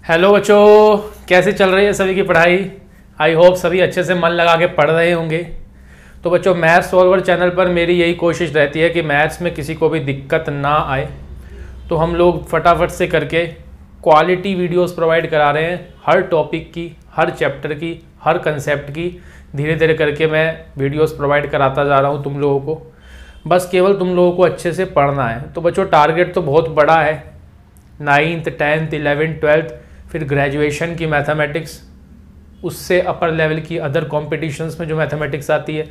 Hello बच्चों, कैसे चल रही है सभी की पढ़ाई। आई होप सभी अच्छे से मन लगा के पढ़ रहे होंगे। तो बच्चों, मैथ्स सॉल्वर चैनल पर मेरी यही कोशिश रहती है कि मैथ्स में किसी को भी दिक्कत ना आए, तो हम लोग फटाफट से करके क्वालिटी वीडियोस प्रोवाइड करा रहे हैं। हर टॉपिक की, हर चैप्टर की, हर कंसेप्ट की धीरे धीरे करके मैं वीडियोस प्रोवाइड कराता जा रहा हूँ तुम लोगों को। बस केवल तुम लोगों को अच्छे से पढ़ना है। तो बच्चों, टारगेट तो बहुत बड़ा है। 9th 10th 11th 12th फिर ग्रेजुएशन की मैथमेटिक्स, उससे अपर लेवल की अदर कॉम्पिटिशन्स में जो मैथमेटिक्स आती है।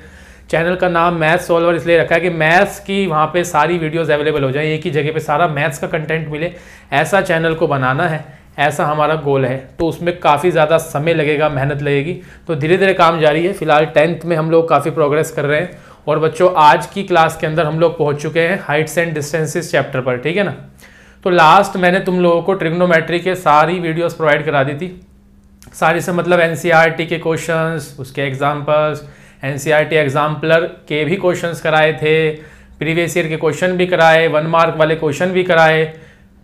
चैनल का नाम मैथ्स सॉल्वर इसलिए रखा है कि मैथ्स की वहाँ पे सारी वीडियोस अवेलेबल हो जाए, एक ही जगह पे सारा मैथ्स का कंटेंट मिले। ऐसा चैनल को बनाना है, ऐसा हमारा गोल है। तो उसमें काफ़ी ज़्यादा समय लगेगा, मेहनत लगेगी। तो धीरे धीरे काम जारी है। फिलहाल 10th में हम लोग काफ़ी प्रोग्रेस कर रहे हैं। और बच्चों, आज की क्लास के अंदर हम लोग पहुँच चुके हैं हाइट्स एंड डिस्टेंसेस चैप्टर पर, ठीक है ना। तो लास्ट मैंने तुम लोगों को ट्रिग्नोमेट्री के सारी वीडियोस प्रोवाइड करा दी थी। सारी से मतलब एनसीईआरटी के क्वेश्चंस, उसके एग्जांपल्स, एनसीईआरटी एग्जाम्पलर के भी क्वेश्चंस कराए थे, प्रीवियस ईयर के क्वेश्चन भी कराए, 1 मार्क वाले क्वेश्चन भी कराए।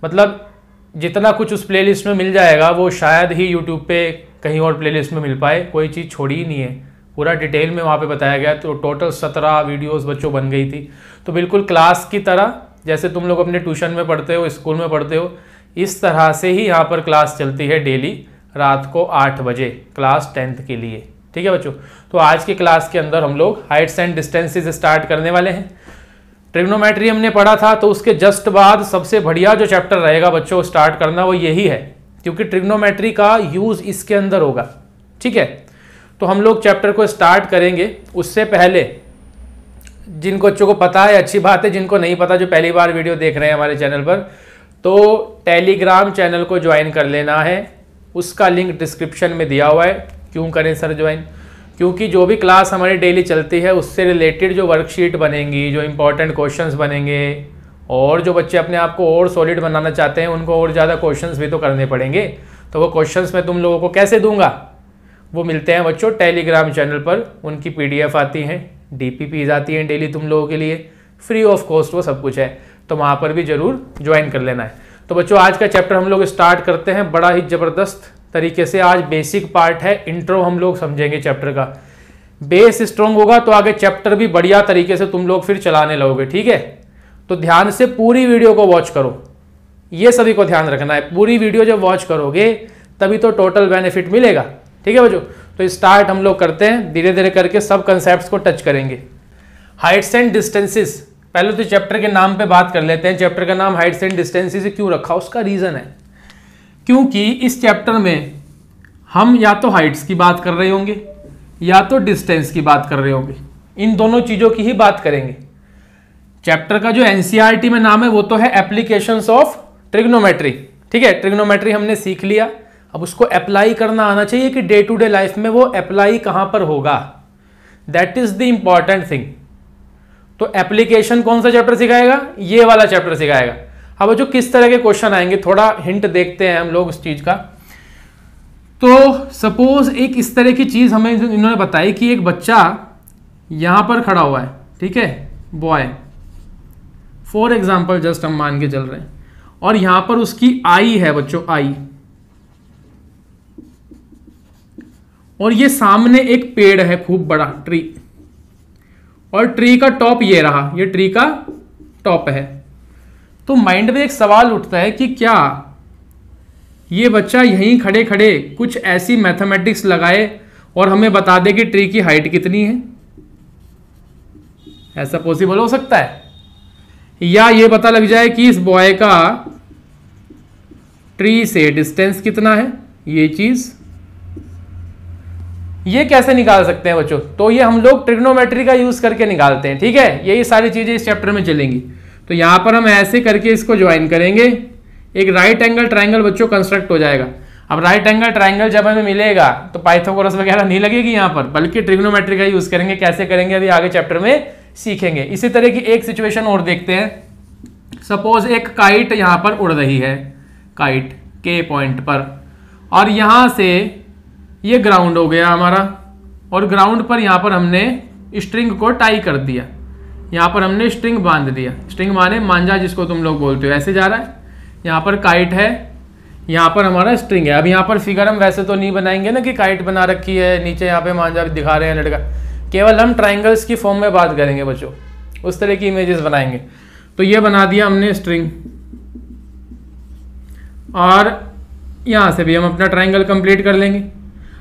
मतलब जितना कुछ उस प्लेलिस्ट में मिल जाएगा वो शायद ही यूट्यूब पे कहीं और प्लेलिस्ट में मिल पाए। कोई चीज़ छोड़ी ही नहीं है, पूरा डिटेल में वहाँ पे बताया गया। तो टोटल 17 वीडियोस बच्चों बन गई थी। तो बिल्कुल क्लास की तरह, जैसे तुम लोग अपने ट्यूशन में पढ़ते हो, स्कूल में पढ़ते हो, इस तरह से ही यहाँ पर क्लास चलती है डेली रात को 8 बजे, क्लास 10th के लिए, ठीक है बच्चों। तो आज की क्लास के अंदर हम लोग हाइट्स एंड डिस्टेंसेस स्टार्ट करने वाले हैं। ट्रिग्नोमेट्री हमने पढ़ा था, तो उसके जस्ट बाद सबसे बढ़िया जो चैप्टर रहेगा बच्चों स्टार्ट करना वो यही है, क्योंकि ट्रिग्नोमेट्री का यूज़ इसके अंदर होगा, ठीक है। तो हम लोग चैप्टर को स्टार्ट करेंगे। उससे पहले जिनको बच्चों को पता है अच्छी बात है, जिनको नहीं पता, जो पहली बार वीडियो देख रहे हैं हमारे चैनल पर, तो टेलीग्राम चैनल को ज्वाइन कर लेना है। उसका लिंक डिस्क्रिप्शन में दिया हुआ है। क्यों करें सर ज्वाइन? क्योंकि जो भी क्लास हमारी डेली चलती है उससे रिलेटेड जो वर्कशीट बनेंगी, जो इंपॉर्टेंट क्वेश्चंस बनेंगे, और जो बच्चे अपने आप को और सॉलिड बनाना चाहते हैं उनको और ज़्यादा क्वेश्चंस भी तो करने पड़ेंगे। तो वो क्वेश्चंस मैं तुम लोगों को कैसे दूंगा? वो मिलते हैं बच्चों टेलीग्राम चैनल पर। उनकी PDF आती हैं, DPPs आती हैं डेली तुम लोगों के लिए, फ्री ऑफ कॉस्ट वो सब कुछ है। तो वहाँ पर भी ज़रूर ज्वाइन कर लेना है। तो बच्चों, आज का चैप्टर हम लोग स्टार्ट करते हैं बड़ा ही ज़बरदस्त तरीके से। आज बेसिक पार्ट है, इंट्रो हम लोग समझेंगे चैप्टर का। बेस स्ट्रॉन्ग होगा तो आगे चैप्टर भी बढ़िया तरीके से तुम लोग फिर चलाने लगोगे, ठीक है। तो ध्यान से पूरी वीडियो को वॉच करो, ये सभी को ध्यान रखना है। पूरी वीडियो जब वॉच करोगे तभी तो टोटल बेनिफिट मिलेगा, ठीक है बच्चों। तो स्टार्ट हम लोग करते हैं, धीरे धीरे करके सब कंसेप्ट्स को टच करेंगे। हाइट्स एंड डिस्टेंसेस, पहले तो चैप्टर के नाम पे बात कर लेते हैं। चैप्टर का नाम हाइट्स एंड डिस्टेंसेस क्यों रखा? उसका रीज़न है क्योंकि इस चैप्टर में हम या तो हाइट्स की बात कर रहे होंगे या तो डिस्टेंस की बात कर रहे होंगे। इन दोनों चीज़ों की ही बात करेंगे। चैप्टर का जो एनसीईआरटी में नाम है वो तो है एप्लीकेशंस ऑफ ट्रिग्नोमेट्री, ठीक है। ट्रिग्नोमेट्री हमने सीख लिया, अब उसको अप्लाई करना आना चाहिए कि डे टू डे लाइफ में वो अप्लाई कहां पर होगा। That is the important thing. तो एप्लीकेशन कौन सा चैप्टर सिखाएगा? ये वाला चैप्टर सिखाएगा। अब जो किस तरह के क्वेश्चन आएंगे थोड़ा हिंट देखते हैं हम लोग उस चीज का। तो सपोज एक इस तरह की चीज हमें इन्होंने बताई कि एक बच्चा यहां पर खड़ा हुआ है, ठीक है, बॉय फॉर एग्जाम्पल, जस्ट हम मान के चल रहे हैं, और यहां पर उसकी आई है बच्चों, आई, और ये सामने एक पेड़ है खूब बड़ा, ट्री, और ट्री का टॉप ये रहा, ये ट्री का टॉप है। तो माइंड में एक सवाल उठता है कि क्या ये बच्चा यहीं खड़े खड़े कुछ ऐसी मैथमेटिक्स लगाए और हमें बता दे कि ट्री की हाइट कितनी है? ऐसा पॉसिबल हो सकता है? या ये पता लग जाए कि इस बॉय का ट्री से डिस्टेंस कितना है? ये चीज ये कैसे निकाल सकते हैं बच्चों? तो ये हम लोग ट्रिग्नोमेट्री का यूज करके निकालते हैं, ठीक है। यही सारी चीजें इस चैप्टर में चलेंगी। तो यहां पर हम ऐसे करके इसको ज्वाइन करेंगे, एक राइट एंगल ट्राइंगल बच्चों कंस्ट्रक्ट हो जाएगा। अब राइट एंगल ट्राइंगल जब हमें मिलेगा तो पाइथागोरस वगैरह नहीं लगेगी यहाँ पर, बल्कि ट्रिग्नोमेट्री का यूज करेंगे। कैसे करेंगे अभी आगे चैप्टर में सीखेंगे। इसी तरह की एक सिचुएशन और देखते हैं। सपोज एक काइट यहां पर उड़ रही है, काइट के पॉइंट पर, और यहां से ये ग्राउंड हो गया हमारा, और ग्राउंड पर यहाँ पर हमने स्ट्रिंग को टाई कर दिया। यहाँ पर हमने स्ट्रिंग बांध दिया। स्ट्रिंग माने मांझा जिसको तुम लोग बोलते हो। ऐसे जा रहा है, यहाँ पर काइट है, यहाँ पर हमारा स्ट्रिंग है। अब यहाँ पर फिगर हम वैसे तो नहीं बनाएंगे ना कि काइट बना रखी है, नीचे यहाँ पे मांझा भी दिखा रहे हैं लड़का, केवल हम ट्राइंगल्स की फॉर्म में बात करेंगे बच्चों, उस तरह की इमेजेस बनाएंगे। तो ये बना दिया हमने स्ट्रिंग, और यहाँ से भी हम अपना ट्राइंगल कंप्लीट कर लेंगे।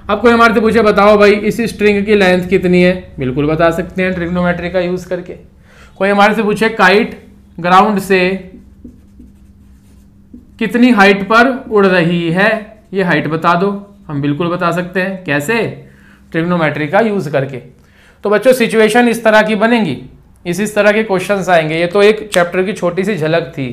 अब कोई हमारे से पूछे बताओ भाई इस स्ट्रिंग की लेंथ कितनी है, बिल्कुल बता सकते हैं ट्रिग्नोमेट्री का यूज करके। कोई हमारे से पूछे काइट ग्राउंड से कितनी हाइट पर उड़ रही है, ये हाइट बता दो, हम बिल्कुल बता सकते हैं। कैसे? ट्रिग्नोमेट्री का यूज करके। तो बच्चों सिचुएशन इस तरह की बनेंगी, इस तरह के क्वेश्चंस आएंगे। ये तो एक चैप्टर की छोटी सी झलक थी।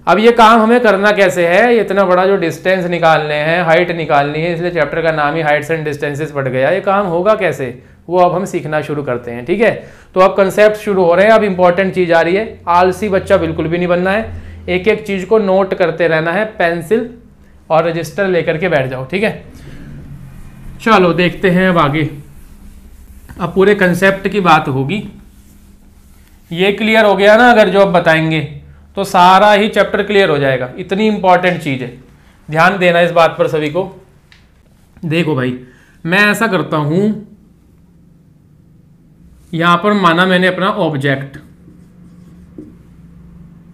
अब ये काम हमें करना कैसे है, ये इतना बड़ा जो डिस्टेंस निकालने हैं, हाइट निकालनी है, इसलिए चैप्टर का नाम ही हाइट्स एंड डिस्टेंसेस पड़ गया। ये काम होगा कैसे, वो अब हम सीखना शुरू करते हैं। ठीक है, तो अब कंसेप्ट शुरू हो रहे हैं। अब इंपॉर्टेंट चीज आ रही है, आलसी बच्चा बिल्कुल भी नहीं बनना है, एक एक चीज को नोट करते रहना है, पेंसिल और रजिस्टर लेकर के बैठ जाओ। ठीक है, चलो देखते हैं अब आगे। अब पूरे कंसेप्ट की बात होगी। ये क्लियर हो गया ना, अगर जो अब बताएंगे तो सारा ही चैप्टर क्लियर हो जाएगा। इतनी इंपॉर्टेंट चीज है, ध्यान देना इस बात पर सभी को। देखो भाई, मैं ऐसा करता हूं, यहां पर माना मैंने अपना ऑब्जेक्ट,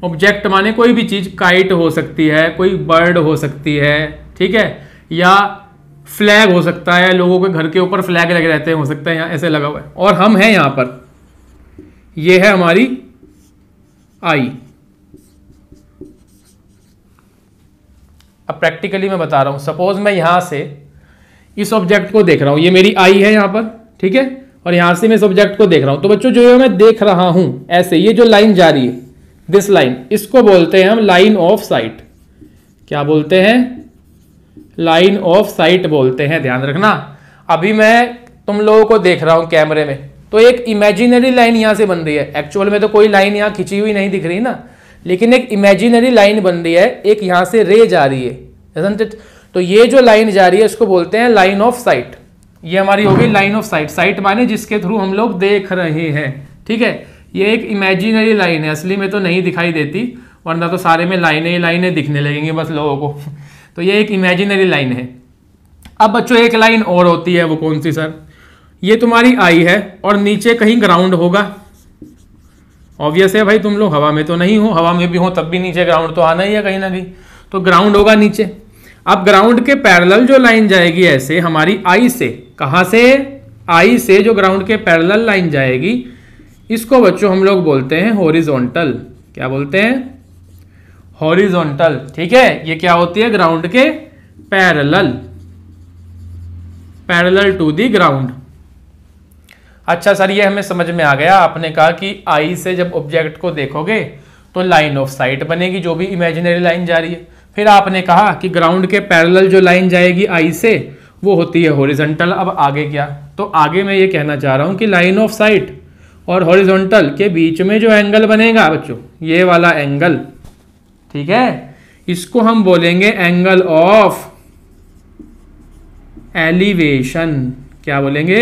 ऑब्जेक्ट माने कोई भी चीज, काइट हो सकती है, कोई बर्ड हो सकती है, ठीक है, या फ्लैग हो सकता है, लोगों के घर के ऊपर फ्लैग लगे रहते हैं, हो सकता है यहाँ ऐसे लगा हुआ है, और हम हैं यहां पर, ये है हमारी आई। अब प्रैक्टिकली मैं बता रहा हूं, सपोज मैं यहां से इस ऑब्जेक्ट को देख रहा हूं, ये मेरी आई है यहां पर, ठीक है, और यहां से मैं इस ऑब्जेक्ट को देख रहा हूं। तो बच्चों जो मैं देख रहा हूं ऐसे, ये जो लाइन जा रही है, दिस लाइन, इसको बोलते हैं हम लाइन ऑफ साइट। क्या बोलते हैं? लाइन ऑफ साइट बोलते हैं, ध्यान रखना। अभी मैं तुम लोगों को देख रहा हूं कैमरे में, तो एक इमेजिनरी लाइन यहां से बन रही है, एक्चुअल में तो कोई लाइन यहां खिंची हुई नहीं दिख रही ना, लेकिन एक इमेजिनरी लाइन बन रही है, एक यहां से रे जा रही है। तो ये जो लाइन जा रही है इसको बोलते हैं लाइन ऑफ साइट। ये हमारी होगी लाइन ऑफ साइट। साइट माने जिसके थ्रू हम लोग देख रहे हैं, ठीक है। ये एक इमेजिनरी लाइन है, असली में तो नहीं दिखाई देती, वरना तो सारे में लाइनें ही लाइनें दिखने लगेंगी बस लोगों को। तो ये एक इमेजिनरी लाइन है। अब बच्चों एक लाइन और होती है, वो कौन सी सर? ये तुम्हारी आई है और नीचे कहीं ग्राउंड होगा। ऑब्वियस है भाई, तुम लोग हवा में तो नहीं हो, हवा में भी हो तब भी नीचे ग्राउंड तो आना ही है कहीं ना कहीं, तो ग्राउंड होगा नीचे। अब ग्राउंड के पैरेलल जो लाइन जाएगी ऐसे हमारी आई से, कहां से? आई से जो ग्राउंड के पैरेलल लाइन जाएगी, इसको बच्चों हम लोग बोलते हैं हॉरिजॉन्टल। क्या बोलते हैं? हॉरिजॉन्टल। ठीक है, ये क्या होती है? ग्राउंड के parallel, parallel to the ground. अच्छा सर, ये हमें समझ में आ गया। आपने कहा कि आई से जब ऑब्जेक्ट को देखोगे तो लाइन ऑफ साइट बनेगी, जो भी इमेजिनरी लाइन जा रही है। फिर आपने कहा कि ग्राउंड के पैरेलल जो लाइन जाएगी आई से, वो होती है हॉरिजॉन्टल। अब आगे क्या? तो आगे मैं ये कहना चाह रहा हूं कि लाइन ऑफ साइट और हॉरिजॉन्टल के बीच में जो एंगल बनेगा बच्चों, ये वाला एंगल, ठीक है, इसको हम बोलेंगे एंगल ऑफ एलिवेशन। क्या बोलेंगे?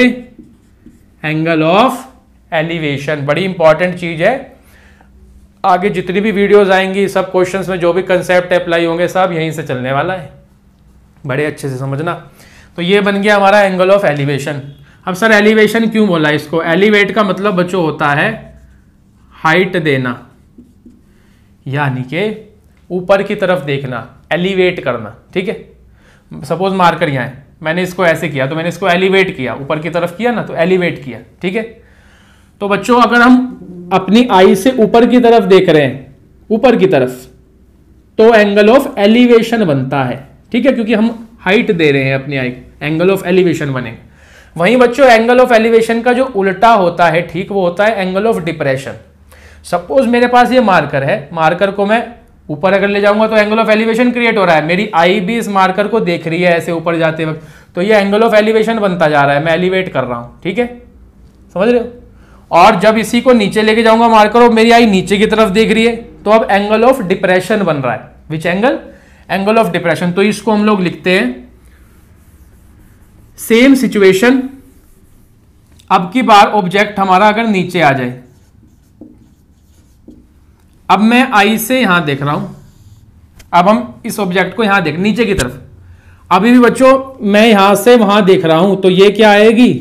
Angle of elevation. बड़ी इंपॉर्टेंट चीज है। आगे जितनी भी वीडियोस आएंगी, सब क्वेश्चंस में जो भी कंसेप्ट अप्लाई होंगे, सब यहीं से चलने वाला है, बड़े अच्छे से समझना। तो ये बन गया हमारा एंगल ऑफ एलिवेशन। अब सर एलिवेशन क्यों बोला इसको? एलिवेट का मतलब बच्चों होता है हाइट देना, यानी कि ऊपर की तरफ देखना, एलिवेट करना। ठीक है, सपोज मार्कर यहाँ है, मैंने इसको ऐसे किया तो मैंने इसको एलिवेट किया, ऊपर की तरफ किया ना, तो एलिवेट किया। ठीक है, तो बच्चों अगर हम अपनी आई से ऊपर की तरफ देख रहे हैं, ऊपर की तरफ, तो एंगल ऑफ एलिवेशन बनता है। ठीक है, क्योंकि हम हाइट दे रहे हैं अपनी आई, एंगल ऑफ एलिवेशन बनेगा। वहीं बच्चों एंगल ऑफ एलिवेशन का जो उल्टा होता है, ठीक, वो होता है एंगल ऑफ डिप्रेशन। सपोज मेरे पास ये मार्कर है, मार्कर को मैं ऊपर अगर ले जाऊंगा तो एंगल ऑफ एलिवेशन क्रिएट हो रहा है, मेरी आई भी इस मार्कर को देख रही है ऐसे ऊपर जाते वक्त, तो ये एंगल ऑफ एलिवेशन बनता जा रहा है, मैं एलिवेट कर रहा हूं। ठीक है, समझ रहे हो? और जब इसी को नीचे लेके जाऊंगा मार्कर और मेरी आई नीचे की तरफ देख रही है, तो अब एंगल ऑफ डिप्रेशन बन रहा है। Which angle? Angle of depression. तो इसको हम लोग लिखते हैं सेम सिचुएशन। अब की बार ऑब्जेक्ट हमारा अगर नीचे आ जाए, अब मैं आई से यहां देख रहा हूं, अब हम इस ऑब्जेक्ट को यहां देख, नीचे की तरफ, अभी भी बच्चों मैं यहां से वहां देख रहा हूं, तो ये क्या आएगी,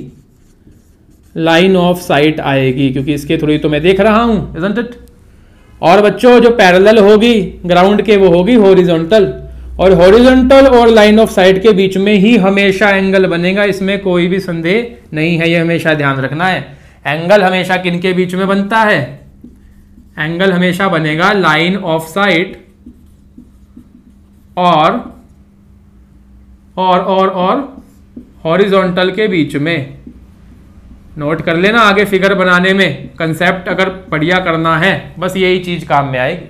लाइन ऑफ साइट आएगी, क्योंकि इसके थ्रू ही तो मैं देख रहा हूं, isn't it? और बच्चों जो पैरेलल होगी ग्राउंड के वो होगी हॉरिजॉन्टल, और हॉरिजॉन्टल और लाइन ऑफ साइट के बीच में ही हमेशा एंगल बनेगा, इसमें कोई भी संदेह नहीं है, ये हमेशा ध्यान रखना है। एंगल हमेशा किनके बीच में बनता है, एंगल हमेशा बनेगा लाइन ऑफ साइट और हॉरिजॉन्टल के बीच में। नोट कर लेना, आगे फिगर बनाने में कंसेप्ट अगर बढ़िया करना है बस यही चीज काम में आएगी।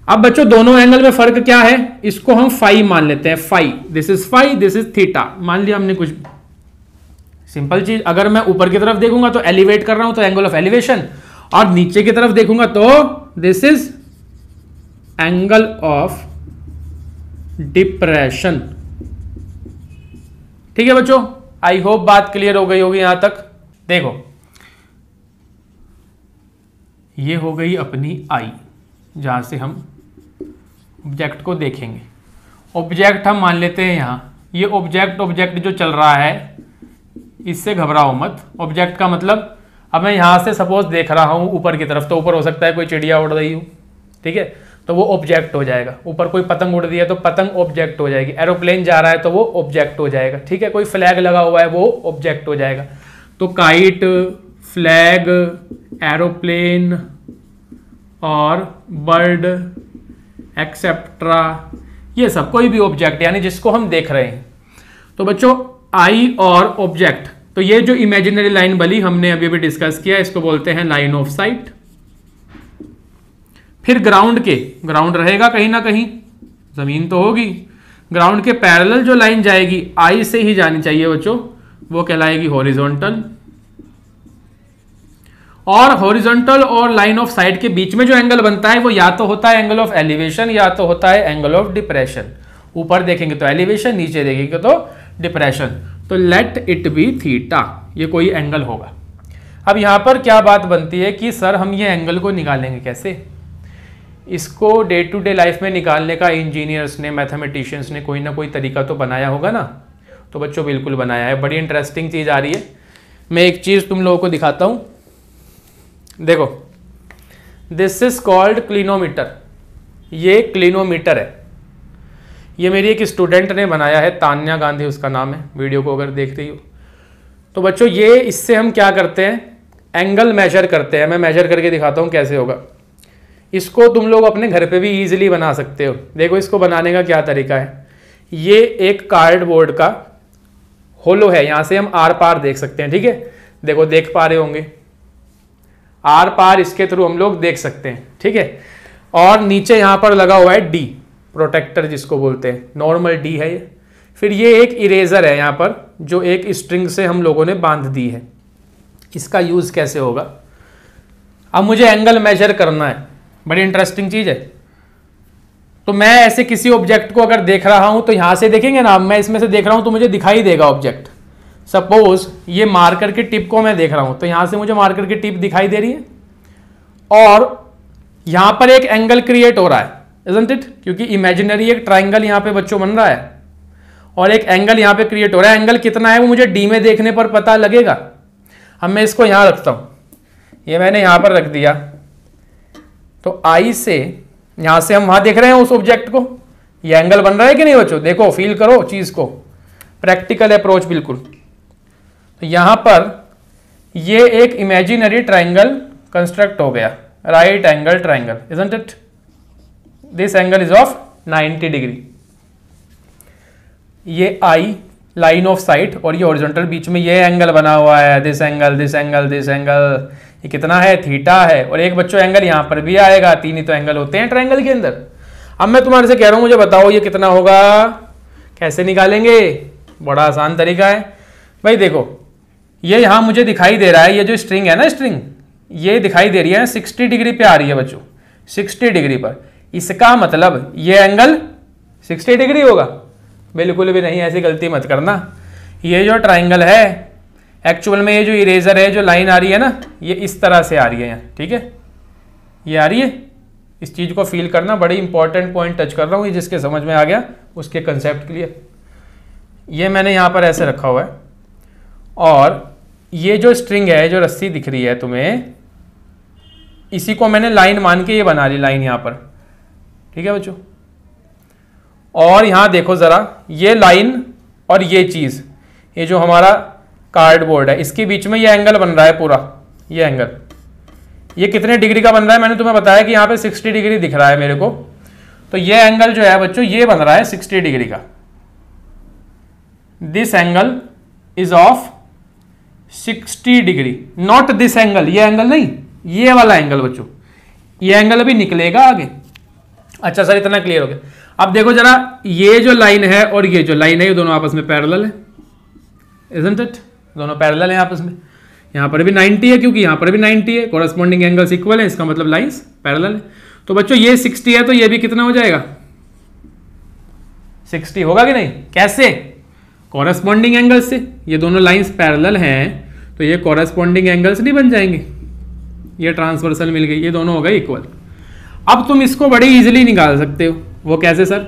अब बच्चों दोनों एंगल में फर्क क्या है, इसको हम फाई मान लेते हैं, phi, this is phi, this is theta, मान लिया हमने कुछ सिंपल चीज। अगर मैं ऊपर की तरफ देखूंगा तो एलिवेट कर रहा हूं तो एंगल ऑफ एलिवेशन, और नीचे की तरफ देखूंगा तो this is angle of depression. ठीक है बच्चों, आई होप बात क्लियर हो गई होगी यहां तक। देखो ये हो गई अपनी आई, जहां से हम ऑब्जेक्ट को देखेंगे। ऑब्जेक्ट हम मान लेते हैं यहां, ये ऑब्जेक्ट जो चल रहा है इससे घबराओ मत। ऑब्जेक्ट का मतलब अब मैं यहां से सपोज देख रहा हूं ऊपर की तरफ, तो ऊपर हो सकता है कोई चिड़िया उड़ रही हो, ठीक है, तो वो ऑब्जेक्ट हो जाएगा। ऊपर कोई पतंग उड़ रही है तो पतंग ऑब्जेक्ट हो जाएगी। एरोप्लेन जा रहा है तो वो ऑब्जेक्ट हो जाएगा, ठीक है। कोई फ्लैग लगा हुआ है वो ऑब्जेक्ट हो जाएगा। तो काइट, फ्लैग, एरोप्लेन और बर्ड एक्सेप्ट्रा, ये सब कोई भी ऑब्जेक्ट यानी जिसको हम देख रहे हैं। तो बच्चों आई और ऑब्जेक्ट, तो ये जो इमेजिनरी लाइन बनी हमने अभी भी डिस्कस किया, इसको बोलते हैं लाइन ऑफ साइट। फिर ग्राउंड रहेगा कहीं ना कहीं, जमीन तो होगी, ग्राउंड के पैरेलल जो लाइन जाएगी आई से ही जानी चाहिए बच्चों, वो कहलाएगी हॉरिजॉन्टल। और हॉरिजॉन्टल और लाइन ऑफ साइट के बीच में जो एंगल बनता है वो या तो होता है एंगल ऑफ एलिवेशन या तो होता है एंगल ऑफ डिप्रेशन। ऊपर देखेंगे तो एलिवेशन, नीचे देखेंगे तो डिप्रेशन। तो लेट इट बी थीटा, ये कोई एंगल होगा। अब यहां पर क्या बात बनती है कि सर हम ये एंगल को निकालेंगे कैसे। इसको डे टू डे लाइफ में निकालने का इंजीनियर्स ने, मैथमेटिशियंस ने कोई ना कोई तरीका तो बनाया होगा ना। तो बच्चों बिल्कुल बनाया है, बड़ी इंटरेस्टिंग चीज़ आ रही है। मैं एक चीज़ तुम लोगों को दिखाता हूँ, देखो दिस इज कॉल्ड क्लिनोमीटर। ये क्लिनोमीटर है, ये मेरी एक स्टूडेंट ने बनाया है, तान्या गांधी उसका नाम है, वीडियो को अगर देख रही हो तो बच्चों ये इससे हम क्या करते हैं, एंगल मेजर करते हैं। मैं मेजर करके दिखाता हूँ कैसे होगा। इसको तुम लोग अपने घर पे भी इजीली बना सकते हो। देखो इसको बनाने का क्या तरीका है। ये एक कार्डबोर्ड का होलो है, यहां से हम आर पार देख सकते हैं, ठीक है। देखो देख पा रहे होंगे, आर पार इसके थ्रू हम लोग देख सकते हैं, ठीक है। और नीचे यहां पर लगा हुआ है डी, प्रोटेक्टर जिसको बोलते हैं, नॉर्मल डी है ये। फिर ये एक इरेजर है यहाँ पर, जो एक स्ट्रिंग से हम लोगों ने बांध दी है। इसका यूज कैसे होगा, अब मुझे एंगल मेजर करना है, बड़ी इंटरेस्टिंग चीज है। तो मैं ऐसे किसी ऑब्जेक्ट को अगर देख रहा हूं तो यहां से देखेंगे ना, मैं इसमें से देख रहा हूं तो मुझे दिखाई देगा ऑब्जेक्ट। सपोज ये मार्कर की टिप को मैं देख रहा हूं तो यहां से मुझे मार्कर की टिप दिखाई दे रही है, और यहां पर एक एंगल क्रिएट हो रहा है, isn't it? क्योंकि इमेजिनरी एक ट्राइंगल यहां पे बच्चों बन रहा है और एक एंगल यहां पे क्रिएट हो रहा है। एंगल कितना है वो मुझे डी में देखने पर पता लगेगा। अब मैं इसको यहां रखता हूं, ये मैंने यहां पर रख दिया, तो आई से यहां से हम वहां देख रहे हैं उस ऑब्जेक्ट को, ये एंगल बन रहा है कि नहीं बच्चों, देखो फील करो चीज को, प्रैक्टिकल अप्रोच बिल्कुल। तो यहां पर ये एक इमेजिनरी ट्राइंगल कंस्ट्रक्ट हो गया, right angle triangle, isn't it? This angle is of 90 degree. ये आई लाइन ऑफ साइट और ये हॉरिजॉन्टल, बीच में ये एंगल बना हुआ है, this angle, this angle, this angle, ये कितना है, थीटा है। और एक बच्चों एंगल यहां पर भी आएगा, तीन ही तो एंगल होते हैं ट्राइंगल के अंदर। अब मैं तुम्हारे से कह रहा हूं मुझे बताओ ये कितना होगा, कैसे निकालेंगे, बड़ा आसान तरीका है भाई। देखो ये यहां मुझे दिखाई दे रहा है, ये जो स्ट्रिंग है ना, स्ट्रिंग ये दिखाई दे रही है 60 डिग्री पे आ रही है बच्चों, 60 डिग्री पर। इसका मतलब ये एंगल 60 डिग्री होगा, बिल्कुल भी नहीं, ऐसी गलती मत करना। ये जो ट्राइंगल है एक्चुअल में, ये जो इरेजर है, जो लाइन आ रही है ना, ये इस तरह से आ रही है यहाँ, ठीक है, ये आ रही है, इस चीज़ को फील करना, बड़ी इंपॉर्टेंट पॉइंट टच कर रहा हूँ, ये जिसके समझ में आ गया उसके कंसेप्ट के लिए। ये मैंने यहाँ पर ऐसे रखा हुआ है, और ये जो स्ट्रिंग है, जो रस्सी दिख रही है तुम्हें, इसी को मैंने लाइन मान के ये बना ली लाइन यहाँ पर, ठीक है बच्चों। और यहाँ देखो ज़रा, ये लाइन और ये चीज़, ये जो हमारा कार्डबोर्ड है, इसके बीच में ये एंगल बन रहा है पूरा, ये एंगल, ये कितने डिग्री का बन रहा है? मैंने तुम्हें बताया कि यहाँ पे 60 डिग्री दिख रहा है मेरे को। तो ये एंगल जो है बच्चों, ये बन रहा है 60 डिग्री का। This angle is of 60 degree, not this angle, ये एंगल नहीं, ये वाला एंगल बच्चों, ये एंगल अभी निकलेगा आगे। अच्छा सर, इतना क्लियर हो गया। अब देखो जरा, ये जो लाइन है और ये जो लाइन है, ये दोनों आपस में पैरेलल है, इजंट इट? दोनों पैरेलल है आपस में। यहाँ पर भी 90 है क्योंकि यहाँ पर भी 90 है, कॉरस्पॉन्डिंग एंगल्स इक्वल है, इसका मतलब लाइंस पैरेलल है। तो बच्चों ये 60 है तो ये भी कितना हो जाएगा? 60 होगा कि नहीं? कैसे? कॉरस्पॉन्डिंग एंगल्स से। ये दोनों लाइंस पैरेलल हैं तो ये कॉरस्पॉन्डिंग एंगल्स नहीं बन जाएंगे, ये ट्रांसवर्सल मिल गई, ये दोनों हो गए इक्वल। अब तुम इसको बड़ी इजीली निकाल सकते हो। वो कैसे सर?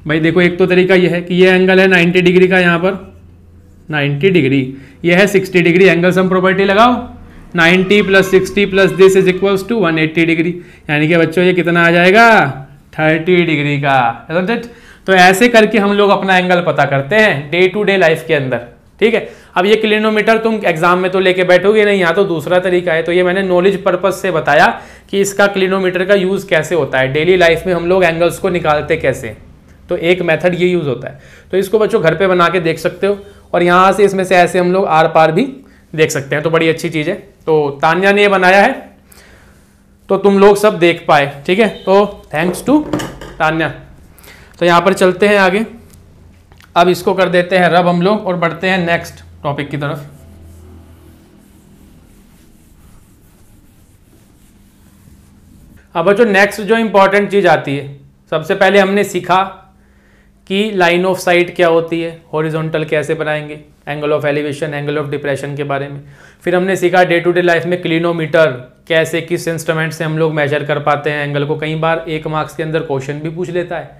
भाई देखो, एक तो तरीका ये है कि ये एंगल है 90 डिग्री का, यहाँ पर 90 डिग्री, ये है 60 डिग्री, एंगल सम प्रॉपर्टी लगाओ, 90 + 60 + this is equals to 180 degree, यानी कि बच्चों ये कितना आ जाएगा? 30 डिग्री का, isn't it? तो ऐसे करके हम लोग अपना एंगल पता करते हैं डे टू डे लाइफ के अंदर, ठीक है। अब ये क्लिनोमीटर तुम एग्जाम में तो लेके बैठोगे नहीं, यहाँ तो दूसरा तरीका है। तो ये मैंने नॉलेज पर्पज से बताया कि इसका क्लिनोमीटर का यूज कैसे होता है, डेली लाइफ में हम लोग एंगल्स को निकालते कैसे। तो एक मेथड ये यूज होता है। तो इसको बच्चों घर पे बना के देख सकते हो, और यहाँ से इसमें से ऐसे हम लोग आर पार भी देख सकते हैं। तो बड़ी अच्छी चीज़ है। तो तान्या ने ये बनाया है तो तुम लोग सब देख पाए, ठीक है। तो थैंक्स टू तान्या। तो यहाँ पर चलते हैं आगे, अब इसको कर देते हैं रब हम लोग और बढ़ते हैं नेक्स्ट टॉपिक की तरफ। अब बच्चों नेक्स्ट जो इंपॉर्टेंट चीज़ आती है, सबसे पहले हमने सीखा कि लाइन ऑफ साइट क्या होती है, हॉरिजॉन्टल कैसे बनाएंगे, angle of elevation, angle of depression के बारे में। फिर हमने सीखा डे टू डे लाइफ में क्लिनोमीटर कैसे, किस इंस्ट्रूमेंट से हम लोग मेजर कर पाते हैं एंगल को। कई बार 1 मार्क्स के अंदर क्वेश्चन भी पूछ लेता है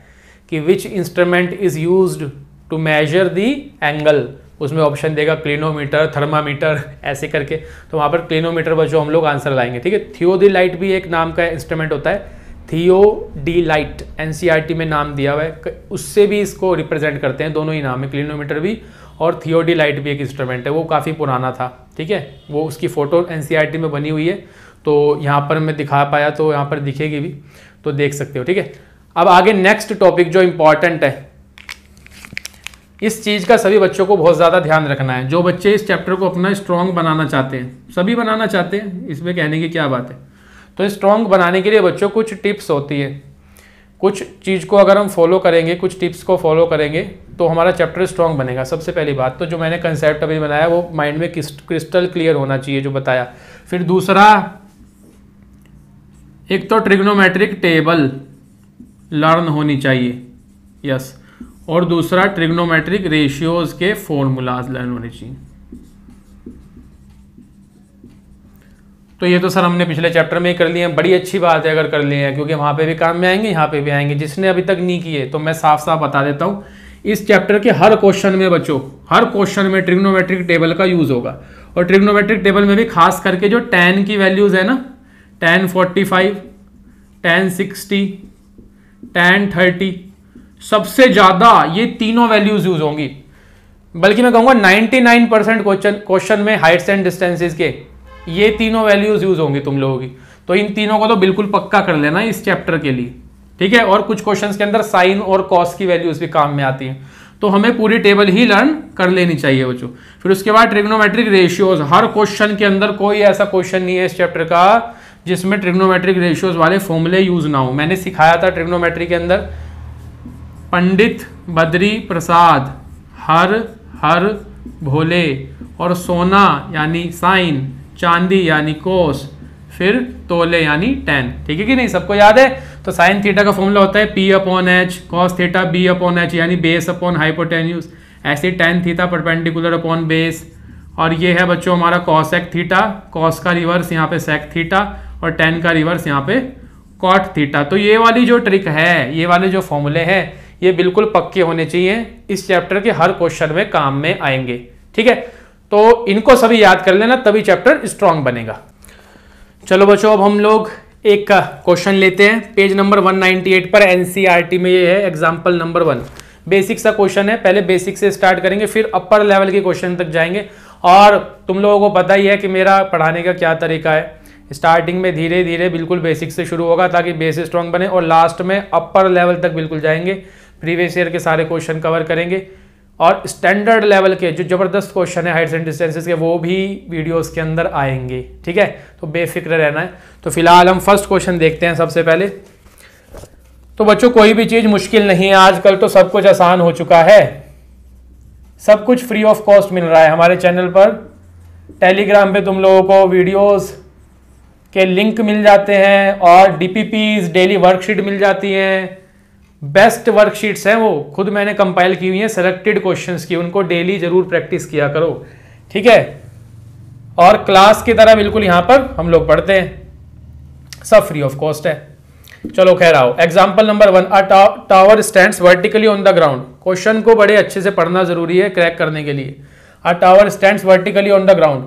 कि which instrument is used to measure the angle, उसमें ऑप्शन देगा क्लिनोमीटर, थर्मामीटर, ऐसे करके। तो वहाँ पर क्लिनोमीटर बच्चों हम लोग आंसर लाएंगे, ठीक है। थियोडिलाइट भी एक नाम का इंस्ट्रूमेंट होता है, थियोडिलाइट, एनसीईआरटी में नाम दिया हुआ है, उससे भी इसको रिप्रेजेंट करते हैं। दोनों ही नाम है, क्लिनोमीटर भी और थियोडिलाइट भी एक इंस्ट्रूमेंट है, वो काफ़ी पुराना था, ठीक है। वो उसकी फ़ोटो एनसीईआरटी में बनी हुई है, तो यहाँ पर मैं दिखा पाया तो यहाँ पर दिखेगी भी, तो देख सकते हो, ठीक है। अब आगे नेक्स्ट टॉपिक जो इम्पॉर्टेंट है, इस चीज़ का सभी बच्चों को बहुत ज़्यादा ध्यान रखना है। जो बच्चे इस चैप्टर को अपना स्ट्रॉन्ग बनाना चाहते हैं, सभी बनाना चाहते हैं, इसमें कहने की क्या बात है। तो स्ट्रॉन्ग बनाने के लिए बच्चों कुछ टिप्स होती है, कुछ चीज़ को अगर हम फॉलो करेंगे, कुछ टिप्स को फॉलो करेंगे तो हमारा चैप्टर स्ट्रॉन्ग बनेगा। सबसे पहली बात तो जो मैंने कंसेप्ट अभी बनाया वो माइंड में क्रिस्टल क्लियर होना चाहिए, जो बताया। फिर दूसरा, एक तो ट्रिग्नोमेट्रिक टेबल लर्न होनी चाहिए, यस, और दूसरा ट्रिग्नोमेट्रिक रेशियोज के फॉर्मूलाज लर्न होने चाहिए। तो ये तो सर हमने पिछले चैप्टर में ही कर लिए हैं, बड़ी अच्छी बात है अगर कर लिए हैं, क्योंकि वहाँ पे भी काम में आएंगे, यहाँ पे भी आएंगे। जिसने अभी तक नहीं किए तो मैं साफ साफ बता देता हूँ, इस चैप्टर के हर क्वेश्चन में बच्चों, हर क्वेश्चन में ट्रिग्नोमेट्रिक टेबल का यूज होगा। और ट्रिग्नोमेट्रिक टेबल में भी खास करके जो tan की वैल्यूज है ना, tan 45, tan 60, tan 30, सबसे ज़्यादा ये तीनों वैल्यूज यूज होंगी। बल्कि मैं कहूँगा 99% क्वेश्चन में हाइट्स एंड डिस्टेंसेस के ये तीनों वैल्यूज यूज होंगी तुम लोगों की। तो इन तीनों को तो बिल्कुल पक्का कर लेना इस चैप्टर के लिए, ठीक है। और कुछ क्वेश्चंस के अंदर साइन और कॉस की वैल्यूज भी काम में आती हैं, तो हमें पूरी टेबल ही लर्न कर लेनी चाहिए बच्चों। फिर उसके बाद ट्रिग्नोमेट्रिक रेशियोज, हर क्वेश्चन के अंदर कोई ऐसा क्वेश्चन नहीं है इस चैप्टर का जिसमें ट्रिग्नोमेट्रिक रेशियोज वाले फॉर्मूले यूज ना हो। मैंने सिखाया था ट्रिग्नोमेट्री के अंदर, पंडित बद्री प्रसाद, हर भोले, और सोना यानी साइन, चांदी यानी कोस, फिर तोले यानी टैन, ठीक है कि नहीं, सबको याद है। तो साइन थीटा का फॉर्मूला होता है P/H, कॉस थीटा B/H यानी बेस अपॉन हाइपोटेन्यूज, ऐसे tan theta perpendicular upon base. और ये है बच्चों हमारा कॉसेक थीटा, कॉस का रिवर्स यहाँ पे सेक थीटा, और टैन का रिवर्स यहाँ पे कॉट थीटा। तो ये वाली जो ट्रिक है, ये वाले जो फॉर्मूले हैं, ये बिल्कुल पक्के होने चाहिए, इस चैप्टर के हर क्वेश्चन में काम में आएंगे। ठीक है, तो इनको सभी याद कर लेना, तभी चैप्टर स्ट्रांग बनेगा। चलो बच्चों, अब हम लोग एक क्वेश्चन लेते हैं पेज नंबर 198 पर। एनसीईआरटी में ये है एग्जाम्पल नंबर 1। बेसिक सा क्वेश्चन है, पहले बेसिक से स्टार्ट करेंगे, फिर अपर लेवल के क्वेश्चन तक जाएंगे। और तुम लोगों को पता ही है कि मेरा पढ़ाने का क्या तरीका है, स्टार्टिंग में धीरे धीरे बिल्कुल बेसिक से शुरू होगा ताकि बेस स्ट्रांग बने, और लास्ट में अपर लेवल तक बिल्कुल जाएंगे, प्रीवियस ईयर के सारे क्वेश्चन कवर करेंगे, और स्टैंडर्ड लेवल के जो जबरदस्त क्वेश्चन है हाइट्स एंड डिस्टेंसेस के, वो भी वीडियोस के अंदर आएंगे। ठीक है, तो बेफिक्र रहना है। तो फिलहाल हम फर्स्ट क्वेश्चन देखते हैं सबसे पहले। तो बच्चों, कोई भी चीज मुश्किल नहीं है, आजकल तो सब कुछ आसान हो चुका है, सब कुछ फ्री ऑफ कॉस्ट मिल रहा है हमारे चैनल पर। टेलीग्राम पे तुम लोगों को वीडियोस के लिंक मिल जाते हैं, और डीपीपीज डेली वर्कशीट मिल जाती हैं, बेस्ट वर्कशीट्स हैं, वो खुद मैंने कंपाइल की हुई हैं सिलेक्टेड क्वेश्चंस की, उनको डेली जरूर प्रैक्टिस किया करो। ठीक है, और क्लास की तरह बिल्कुल यहाँ पर हम लोग पढ़ते हैं, सब फ्री ऑफ कॉस्ट है। चलो खैर आओ, example number 1, a tower stands vertically on the ground. Question को बड़े अच्छे से पढ़ना जरूरी है क्रैक करने के लिए। अ tower stands vertically on the ground,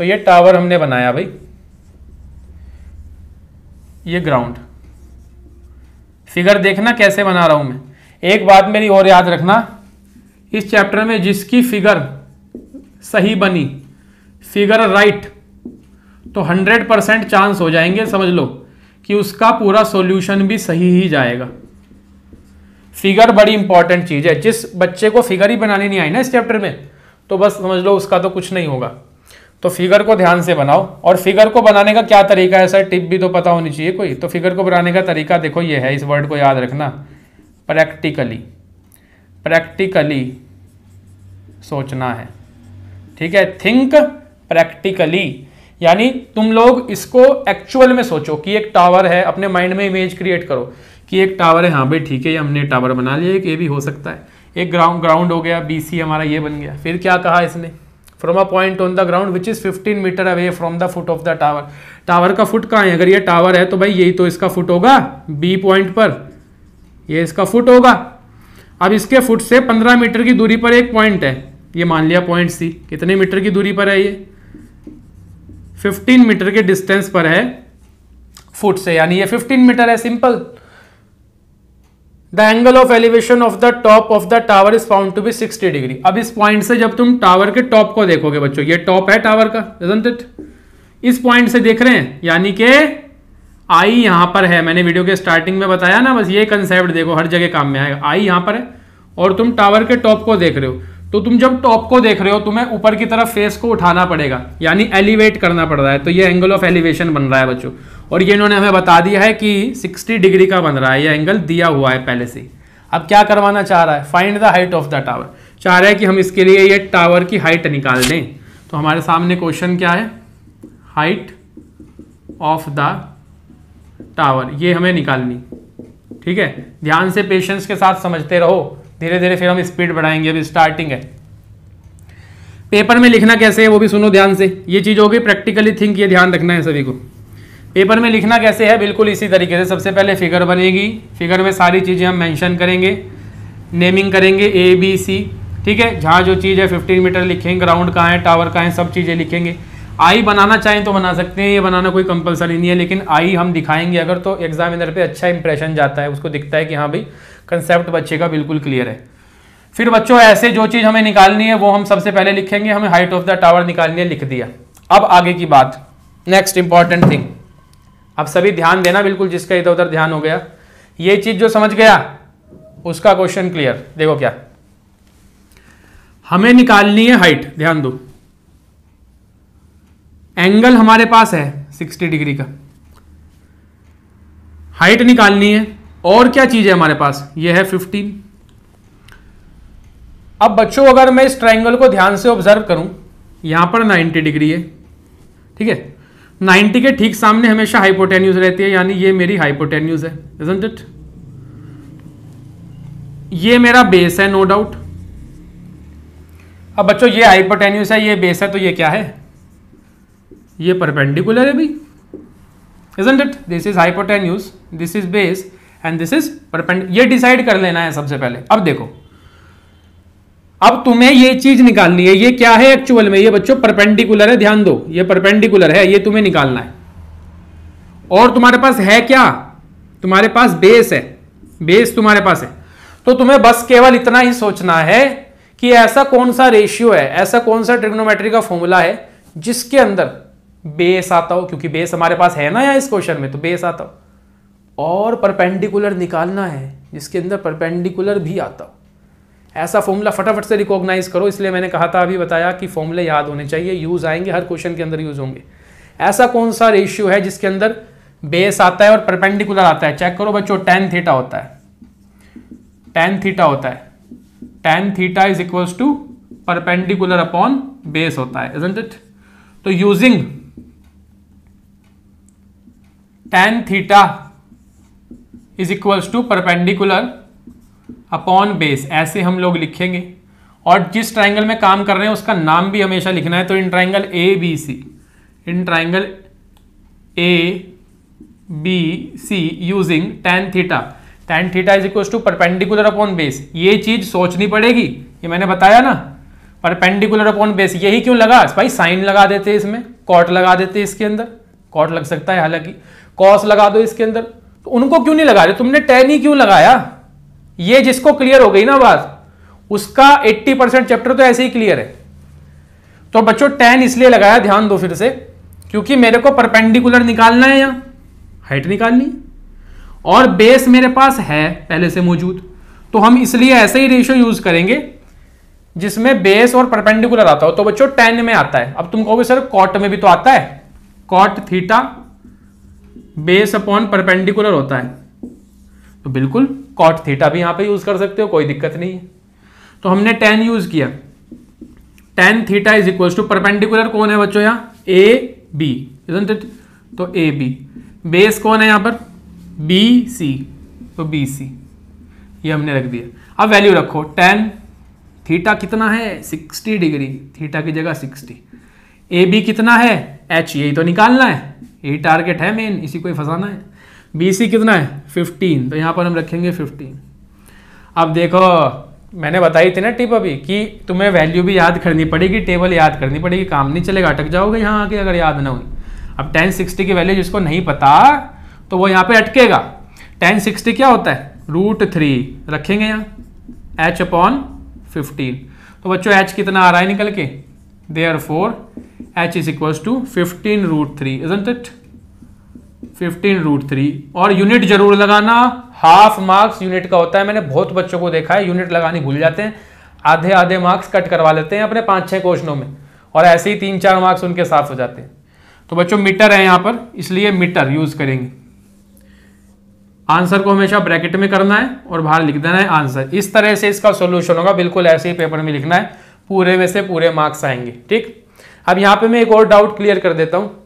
तो ये टावर हमने बनाया भाई, ये ग्राउंड। फिगर देखना कैसे बना रहा हूं मैं। एक बात मेरी और याद रखना, इस चैप्टर में जिसकी फिगर सही बनी, फिगर राइट, तो 100% चांस हो जाएंगे, समझ लो कि उसका पूरा सॉल्यूशन भी सही ही जाएगा। फिगर बड़ी इंपॉर्टेंट चीज है। जिस बच्चे को फिगर ही बनानी नहीं आई ना इस चैप्टर में, तो बस समझ लो उसका तो कुछ नहीं होगा। तो फिगर को ध्यान से बनाओ, और फिगर को बनाने का क्या तरीका है, सर टिप भी तो पता होनी चाहिए कोई। तो फिगर को बनाने का तरीका देखो ये है, इस वर्ड को याद रखना, प्रैक्टिकली। प्रैक्टिकली सोचना है, ठीक है, थिंक प्रैक्टिकली, यानी तुम लोग इसको एक्चुअल में सोचो कि एक टावर है, अपने माइंड में इमेज क्रिएट करो कि एक टावर है, हाँ भाई ठीक है, ये हमने टावर बना लिया, एक ये भी हो सकता है, एक ग्राउंड हो गया, BC हमारा ये बन गया। फिर क्या कहा इसने, from a point on the ground which is 15 metre away from the foot of the tower. Tower का फुट कहाँ है, अगर ये टावर है तो भाई यही तो इसका फुट होगा, B पॉइंट पर ये इसका फुट होगा। अब इसके फुट से 15 मीटर की दूरी पर एक पॉइंट है, ये मान लिया पॉइंट C। कितने मीटर की दूरी पर है ये, 15 मीटर के डिस्टेंस पर है फुट से, यानी ये 15 मीटर है, simple. The angle of elevation of the top of the tower is found to be 60 degree. अब इस पॉइंट से जब तुम टावर के टॉप को देखोगे बच्चों, ये टॉप है टावर का, isn't it? इस पॉइंट से देख रहे हैं, यानी कि आई यहां पर है, मैंने वीडियो के स्टार्टिंग में बताया ना, बस ये कंसेप्ट देखो, हर जगह काम में आएगा। आई यहां पर है और तुम टावर के टॉप को देख रहे हो, तो तुम जब टॉप को देख रहे हो तुम्हें ऊपर की तरफ फेस को उठाना पड़ेगा, यानी एलिवेट करना पड़ रहा है, तो ये एंगल ऑफ एलिवेशन बन रहा है बच्चों। और ये इन्होंने हमें बता दिया है कि 60 डिग्री का बन रहा है, ये एंगल दिया हुआ है पहले से। अब क्या करवाना चाह रहा है, find the height of the tower. चाह रहा है कि हम इसके लिए ये टावर की हाइट निकाल दें। तो हमारे सामने क्वेश्चन क्या है, हाइट ऑफ द टावर, ये हमें निकालनी, ठीक है। ध्यान से पेशेंस के साथ समझते रहो, धीरे धीरे फिर हम स्पीड बढ़ाएंगे, अभी स्टार्टिंग है। पेपर में लिखना कैसे है वो भी सुनो ध्यान से, ये चीज होगी प्रैक्टिकली थिंक, ये ध्यान रखना है सभी को। पेपर में लिखना कैसे है, बिल्कुल इसी तरीके से। सबसे पहले फिगर बनेगी, फिगर में सारी चीजें हम मेंशन करेंगे, नेमिंग करेंगे ABC, ठीक है। जहाँ जो चीज़ है 15 मीटर लिखेंगे, ग्राउंड कहाँ है, टावर कहाँ है, सब चीज़ें लिखेंगे। आई बनाना चाहें तो बना सकते हैं, ये बनाना कोई कंपलसरी नहीं है, लेकिन आई हम दिखाएंगे अगर, तो एग्जामिनर पे अच्छा इंप्रेशन जाता है, उसको दिखता है कि हाँ भाई कंसेप्ट बच्चे का बिल्कुल क्लियर है। फिर बच्चों ऐसे जो चीज़ हमें निकालनी है वो हम सबसे पहले लिखेंगे, हमें हाइट ऑफ द टावर निकालनी है, लिख दिया। अब आगे की बात, नेक्स्ट इंपॉर्टेंट थिंग, अब सभी ध्यान देना बिल्कुल, जिसका इधर उधर ध्यान हो गया, ये चीज जो समझ गया उसका क्वेश्चन क्लियर। देखो क्या हमें निकालनी है, हाइट, ध्यान दो, एंगल हमारे पास है 60 डिग्री का, हाइट निकालनी है, और क्या चीज है हमारे पास, ये है 15। अब बच्चों अगर मैं इस ट्रायंगल को ध्यान से ऑब्जर्व करूं, यहां पर 90 डिग्री है, ठीक है। 90 के ठीक सामने हमेशा हाइपोटेन्यूज रहती है, यानी ये मेरी हाइपोटेन्यूज है, isn't it? ये मेरा बेस है, नो डाउट। अब बच्चों ये हाइपोटेन्यूज है, ये बेस है, तो ये क्या है, ये परपेंडिकुलर है भाई, isn't it? This is hypotenuse, this is base and this is perpendicular. ये डिसाइड कर लेना है सबसे पहले। अब देखो, अब तुम्हें ये चीज निकालनी है, ये क्या है एक्चुअल में, ये बच्चों परपेंडिकुलर है, ध्यान दो, ये परपेंडिकुलर है, ये तुम्हें निकालना है। और तुम्हारे पास है क्या, तुम्हारे पास बेस है, बेस तुम्हारे पास है। तो तुम्हें बस केवल इतना ही सोचना है कि ऐसा कौन सा रेशियो है, ऐसा कौन सा ट्रिग्नोमेट्री का फॉर्मूला है जिसके अंदर बेस आता हो, क्योंकि बेस हमारे पास है ना यहाँ इस क्वेश्चन में, तो बेस आता हो। और परपेंडिकुलर निकालना है जिसके अंदर परपेंडिकुलर भी आता हो। ऐसा फॉर्मूला फटाफट से रिकॉग्नाइज करो, इसलिए मैंने कहा था, अभी बताया कि फॉर्मूले याद होने चाहिए, यूज आएंगे, हर क्वेश्चन के अंदर यूज होंगे। ऐसा कौन सा रेशियो है जिसके अंदर बेस आता है और परपेंडिकुलर आता है? चेक करो बच्चों, tan थीटा होता है, tan थीटा होता है, tan theta is equals to perpendicular upon base होता है, isn't it? तो using tan theta is equals to perpendicular upon base, ऐसे हम लोग लिखेंगे। और जिस ट्राइंगल में काम कर रहे हैं उसका नाम भी हमेशा लिखना है। तो in triangle A B C, in triangle A B C using tan theta, tan theta is equal to perpendicular upon base. ये चीज सोचनी पड़ेगी, ये मैंने बताया ना, परपेंडिकुलर अपॉन बेस। यही क्यों लगा भाई, साइन लगा देते इसमें, कॉट लगा देते इसके अंदर, कॉट लग सकता है हालांकि, कॉस लगा दो इसके अंदर, तो उनको क्यों नहीं लगा रहे, तुमने tan ही क्यों लगाया? ये जिसको क्लियर हो गई ना बात, उसका 80% चैप्टर तो ऐसे ही क्लियर है। तो बच्चों tan इसलिए लगाया, ध्यान दो फिर से, क्योंकि मेरे को परपेंडिकुलर निकालना है, यहां हाइट निकालनी है, और बेस मेरे पास है पहले से मौजूद, तो हम इसलिए ऐसे ही रेशियो यूज करेंगे जिसमें बेस और परपेंडिकुलर आता हो। तो बच्चों tan में आता है। अब तुम कहोगे सर कॉट में भी तो आता है, cot theta base upon perpendicular होता है, तो बिल्कुल कॉट थीटा भी यहां पे यूज कर सकते हो, कोई दिक्कत नहीं है। तो हमने tan यूज किया, tan theta is equal to perpendicular कौन है बच्चों यहाँ, ए बी, isn't it? तो ए बी, बेस कौन है यहाँ पर, बी सी, तो बी सी, ये हमने रख दिया। अब वैल्यू रखो, tan थीटा कितना है 60 डिग्री, थीटा की जगह 60, ए बी कितना है h, यही तो निकालना है, यही टारगेट है मेन, इसी को ही फंसाना है। बी सी कितना है 15, तो यहाँ पर हम रखेंगे 15। अब देखो मैंने बताई थी ना टिप अभी कि तुम्हें वैल्यू भी याद करनी पड़ेगी, टेबल याद करनी पड़ेगी, काम नहीं चलेगा, अटक जाओगे यहाँ आके अगर याद ना हुई। अब tan 60 की वैल्यू जिसको नहीं पता तो वो यहाँ पे अटकेगा। tan 60 क्या होता है, √3 रखेंगे यहाँ, h अपॉन 15। तो बच्चों h कितना आ रहा है निकल के, therefore h is equals to 15√3, isn't it? 15√3। और यूनिट जरूर लगाना, हाफ मार्क्स यूनिट का होता है। मैंने बहुत बच्चों को देखा है यूनिट लगानी भूल जाते हैं, आधे आधे मार्क्स कट करवा लेते हैं अपने 5-6 क्वेश्चनों में, और ऐसे ही 3-4 मार्क्स उनके साफ हो जाते हैं। तो बच्चों मीटर है यहाँ पर, इसलिए मीटर यूज करेंगे। आंसर को हमेशा ब्रैकेट में करना है और बाहर लिख देना है आंसर। इस तरह से इसका सॉल्यूशन होगा, बिल्कुल ऐसे ही पेपर में लिखना है, पूरे में से पूरे मार्क्स आएंगे। ठीक, अब यहाँ पे मैं एक और डाउट क्लियर कर देता हूँ।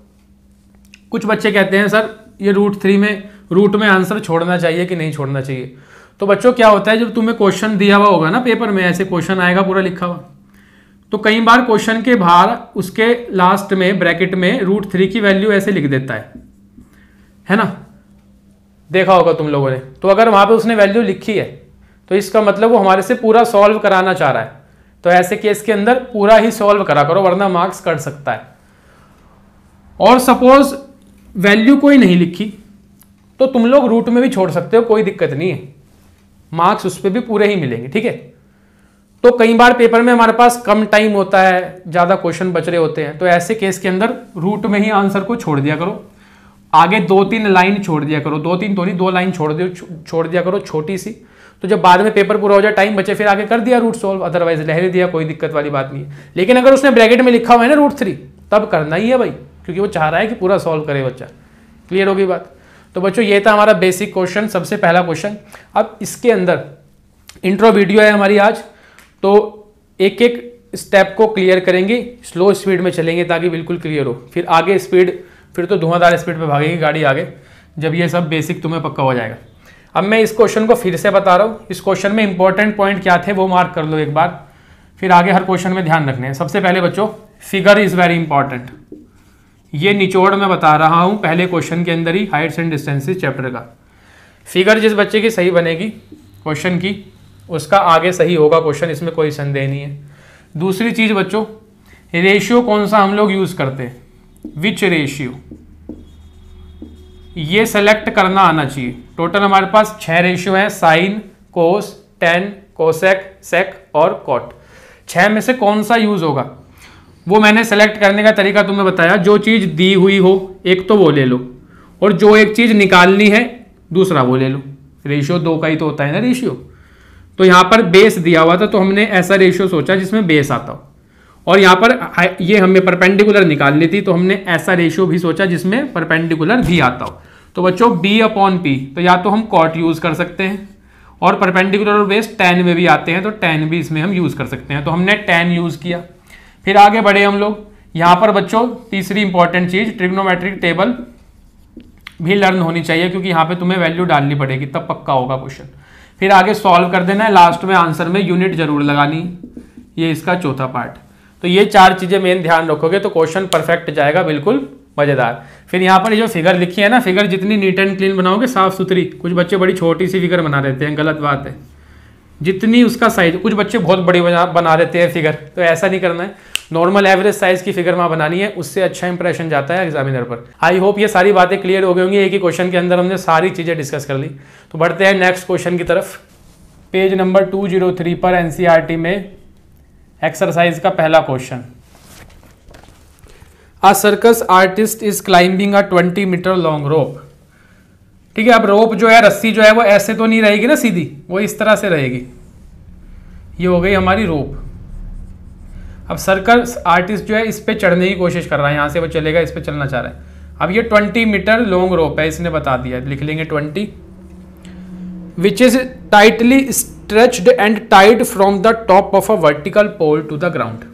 कुछ बच्चे कहते हैं सर ये √3 में, रूट में आंसर छोड़ना चाहिए कि नहीं छोड़ना चाहिए। तो बच्चों क्या होता है, जब तुम्हें क्वेश्चन दिया हुआ होगा ना पेपर में, ऐसे क्वेश्चन आएगा पूरा लिखा हुआ, तो कई बार क्वेश्चन के बाहर उसके लास्ट में ब्रैकेट में √3 की वैल्यू ऐसे लिख देता है ना, देखा होगा तुम लोगों ने। तो अगर वहां पे उसने वैल्यू लिखी है तो इसका मतलब वो हमारे से पूरा सॉल्व कराना चाह रहा है। तो ऐसे केस के अंदर पूरा ही सॉल्व करा करो, वरना मार्क्स कट सकता है। और सपोज वैल्यू कोई नहीं लिखी तो तुम लोग रूट में भी छोड़ सकते हो, कोई दिक्कत नहीं है, मार्क्स उस पर भी पूरे ही मिलेंगे। ठीक है, तो कई बार पेपर में हमारे पास कम टाइम होता है, ज्यादा क्वेश्चन बच रहे होते हैं, तो ऐसे केस के अंदर रूट में ही आंसर को छोड़ दिया करो, आगे 2-3 लाइन छोड़ दिया करो, 2-3 तो नहीं 2 लाइन छोड़ दिया करो छोटी सी। तो जब बाद में पेपर पूरा हो जाए, टाइम बचे, फिर आगे कर दिया रूट सॉल्व, अदरवाइज लहरे दिया, कोई दिक्कत वाली बात नहीं है। लेकिन अगर उसने ब्रैकेट में लिखा हुआ है ना √3, तब करना ही है भाई, क्योंकि वो चाह रहा है कि पूरा सॉल्व करे बच्चा। क्लियर होगी बात। तो बच्चों ये था हमारा बेसिक क्वेश्चन, सबसे पहला क्वेश्चन। अब इसके अंदर इंट्रो वीडियो है हमारी आज, तो एक एक स्टेप को क्लियर करेंगे, स्लो स्पीड में चलेंगे ताकि बिल्कुल क्लियर हो। फिर आगे स्पीड, फिर तो धुआंधार स्पीड पे भागेगी गाड़ी आगे, जब ये सब बेसिक तुम्हें पक्का हो जाएगा। अब मैं इस क्वेश्चन को फिर से बता रहा हूँ, इस क्वेश्चन में इंपॉर्टेंट पॉइंट क्या थे वो मार्क कर लो एक बार, फिर आगे हर क्वेश्चन में ध्यान रखने हैं। सबसे पहले बच्चों फिगर इज वेरी इंपॉर्टेंट, ये निचोड़ मैं बता रहा हूँ पहले क्वेश्चन के अंदर ही, हाइट्स एंड डिस्टेंसेस चैप्टर का। फिगर जिस बच्चे की सही बनेगी क्वेश्चन की, उसका आगे सही होगा क्वेश्चन, इसमें कोई संदेह नहीं है। दूसरी चीज़ बच्चों, रेशियो कौन सा हम लोग यूज़ करते हैं, विच रेशियो, ये सेलेक्ट करना आना चाहिए। टोटल हमारे पास 6 रेशियो हैं, साइन, कोस, टेन, कोसेक, सेक और कॉट। 6 में से कौन सा यूज़ होगा वो मैंने सेलेक्ट करने का तरीका तुम्हें बताया। जो चीज़ दी हुई हो एक तो वो ले लो, और जो एक चीज़ निकालनी है दूसरा वो ले लो। रेशियो 2 का ही तो होता है ना रेशियो। तो यहाँ पर बेस दिया हुआ था तो हमने ऐसा रेशियो सोचा जिसमें बेस आता हो, और यहाँ पर ये हमें परपेंडिकुलर निकालनी थी तो हमने ऐसा रेशियो भी सोचा जिसमें परपेंडिकुलर भी आता हो। तो बच्चों b/p, तो या तो हम कॉट यूज़ कर सकते हैं, और परपेंडिकुलर और बेस tan में भी आते हैं तो tan भी इसमें हम यूज़ कर सकते हैं। तो हमने tan यूज़ किया। फिर आगे बढ़े हम लोग। यहाँ पर बच्चों तीसरी इंपॉर्टेंट चीज़, ट्रिग्नोमेट्रिक टेबल भी लर्न होनी चाहिए, क्योंकि यहाँ पे तुम्हें वैल्यू डालनी पड़ेगी तब पक्का होगा क्वेश्चन। फिर आगे सॉल्व कर देना है, लास्ट में आंसर में यूनिट जरूर लगानी, ये इसका चौथा पार्ट। तो ये 4 चीज़ें मेन ध्यान रखोगे तो क्वेश्चन परफेक्ट जाएगा, बिल्कुल मज़ेदार। फिर यहाँ पर ये जो फिगर लिखी है ना, फिगर जितनी नीट एंड क्लीन बनाओगे, साफ सुथरी, कुछ बच्चे बड़ी छोटी सी फिगर बना देते हैं, गलत बात है। जितनी उसका साइज, कुछ बच्चे बहुत बड़ी बना देते हैं फिगर, तो ऐसा नहीं करना है। नॉर्मल एवरेज साइज की फिगर वहाँ बनानी है, उससे अच्छा इंप्रेशन जाता है एग्जामिनर पर। आई होप ये सारी बातें क्लियर हो गई होंगी। एक ही क्वेश्चन के अंदर हमने सारी चीज़ें डिस्कस कर ली। तो बढ़ते हैं नेक्स्ट क्वेश्चन की तरफ। पेज नंबर 203 पर एनसीईआरटी में एक्सरसाइज का पहला question. A circus artist is climbing a 20 metre long rope. ठीक है, अब रोप जो है, रस्सी जो है वो ऐसे तो नहीं रहेगी ना सीधी, वो इस तरह से रहेगी। ये हो गई हमारी रोप। अब सर्कस आर्टिस्ट जो है इस पे चढ़ने की कोशिश कर रहा है, यहाँ से वो चलेगा, इस पे चलना चाह रहा है। अब ये 20 मीटर लॉन्ग रोप है, इसने बता दिया, लिख लेंगे 20, which is tightly stretched and tied from the top of a vertical pole to the ground.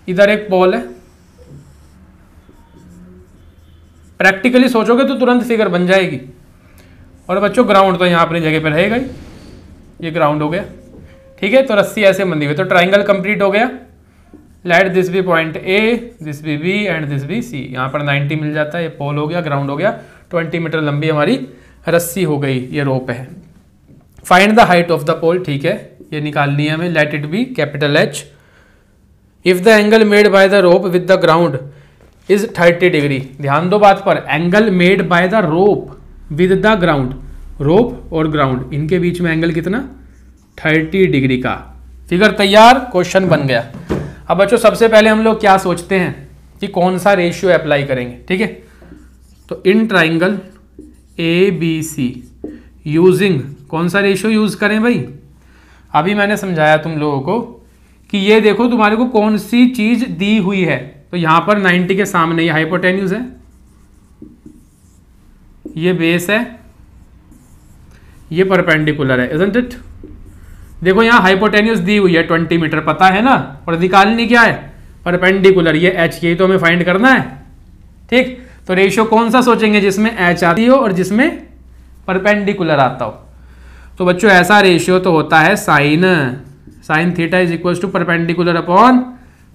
इधर एक पोल है, प्रैक्टिकली सोचोगे तो तुरंत फिगर बन जाएगी। और बच्चों ग्राउंड तो यहाँ अपनी जगह पर रहेगा ही, ये ग्राउंड हो गया। ठीक है, तो रस्सी ऐसे बंधी हुई, तो ट्राइंगल कंप्लीट हो गया। Let this be point A, this be B and this be C. यहाँ पर 90 मिल जाता है, ये पोल हो गया, ग्राउंड हो गया। 20 मीटर लंबी हमारी रस्सी हो गई, ये रोप है। Find the height of the pole, ठीक है, ये निकालनी है हमें। Let it be capital H। If the angle made by the rope with the ground is 30 degree. ध्यान दो बात पर, angle made by the rope with the ground, rope और ग्राउंड इनके बीच में एंगल कितना, 30 डिग्री का। फिगर तैयार, क्वेश्चन बन गया। अब बच्चों सबसे पहले हम लोग क्या सोचते हैं कि कौन सा रेशियो अप्लाई करेंगे। ठीक है, तो इन ट्राइंगल ABC यूजिंग कौन सा रेशियो यूज करें भाई। अभी मैंने समझाया तुम लोगों को कि ये देखो तुम्हारे को कौन सी चीज दी हुई है। तो यहां पर 90 के सामने ये हाइपोटेन्यूज है, ये बेस है, ये परपेंडिकुलर है, इजंट इट। देखो यहाँ हाइपोटेन्यूज दी हुई है 20 मीटर, पता है ना, और निकालनी क्या है, परपेंडिकुलर, ये H, यही तो हमें फाइंड करना है। ठीक, तो रेशियो कौन सा सोचेंगे जिसमें H आती हो और जिसमें परपेंडिकुलर आता हो। तो बच्चों ऐसा रेशियो तो होता है sine theta is equal to perpendicular upon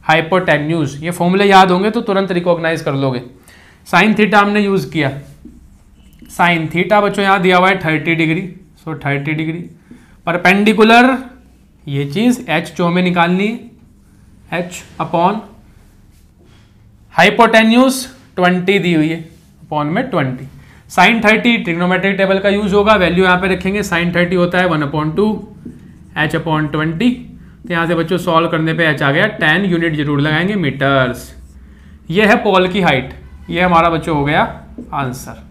hypotenuse. ये फॉर्मूले याद होंगे तो तुरंत रिकॉग्नाइज कर लोगे। साइन थीटा हमने यूज किया, साइन थीटा बच्चों यहाँ दिया हुआ है 30 डिग्री, सो 30 डिग्री। परपेंडिकुलर ये चीज H जो हमें निकालनी है, H अपॉन हाइपोटेन्यूज 20 दी हुई है, अपॉन में 20। साइन 30 ट्रिग्नोमेट्रिक टेबल का यूज होगा, वैल्यू यहाँ पे रखेंगे। साइन 30 होता है 1/2 H अपॉन 20। तो यहाँ से बच्चों सॉल्व करने पे H आ गया 10, यूनिट जरूर लगाएंगे मीटर्स। ये है पोल की हाइट, ये हमारा बच्चों हो गया आंसर।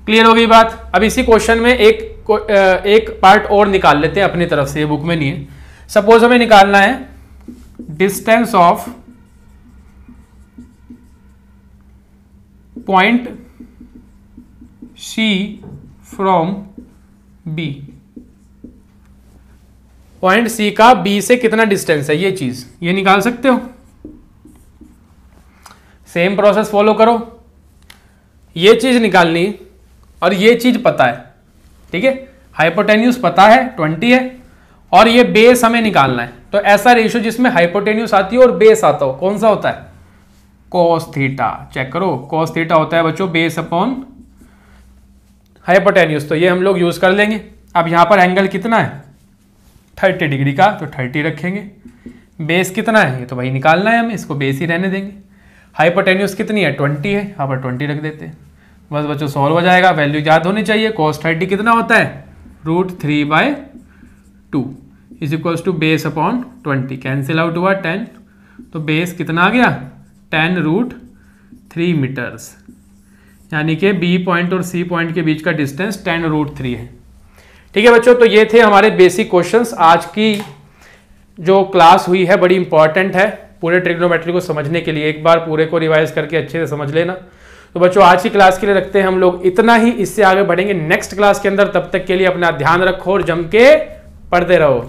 क्लियर हो गई बात। अब इसी क्वेश्चन में एक पार्ट और निकाल लेते हैं अपनी तरफ से, ये बुक में नहीं है। सपोज हमें निकालना है distance of point C from B। Point C का B से कितना डिस्टेंस है, ये चीज ये निकाल सकते हो। सेम प्रोसेस फॉलो करो, ये चीज निकालनी और ये चीज पता है। ठीक है, हाइपोटेन्यूज पता है 20 है, और ये बेस हमें निकालना है। तो ऐसा रेशियो जिसमें हाइपोटेन्यूज आती है और बेस आता हो, कौन सा होता है, कॉस थीटा। चेक करो, कॉस थीटा होता है बच्चों बेस अपॉन हाइपोटेन्यूज, तो ये हम लोग यूज कर लेंगे। अब यहाँ पर एंगल कितना है 30 डिग्री का, तो 30 रखेंगे। बेस कितना है ये तो भाई निकालना है हमें, इसको बेस ही रहने देंगे। हाइपोटेन्यूज कितनी है 20 है, यहाँ पर 20 रख देते हैं। बस बच्चों सॉल्व हो जाएगा। वैल्यू याद होनी चाहिए, cos 30 कितना होता है √3/2 is equals to base upon 20, cancel out हुआ 10, तो बेस कितना आ गया 10√3 मीटर्स, यानी कि बी पॉइंट और सी पॉइंट के बीच का डिस्टेंस 10√3 है। ठीक है बच्चों, तो ये थे हमारे बेसिक क्वेश्चंस। आज की जो क्लास हुई है बड़ी इंपॉर्टेंट है पूरे ट्रिग्नोमेट्री को समझने के लिए। एक बार पूरे को रिवाइज करके अच्छे से समझ लेना। तो बच्चों आज की क्लास के लिए रखते हैं हम लोग इतना ही, इससे आगे बढ़ेंगे नेक्स्ट क्लास के अंदर। तब तक के लिए अपना ध्यान रखो और जम के पढ़ते रहो।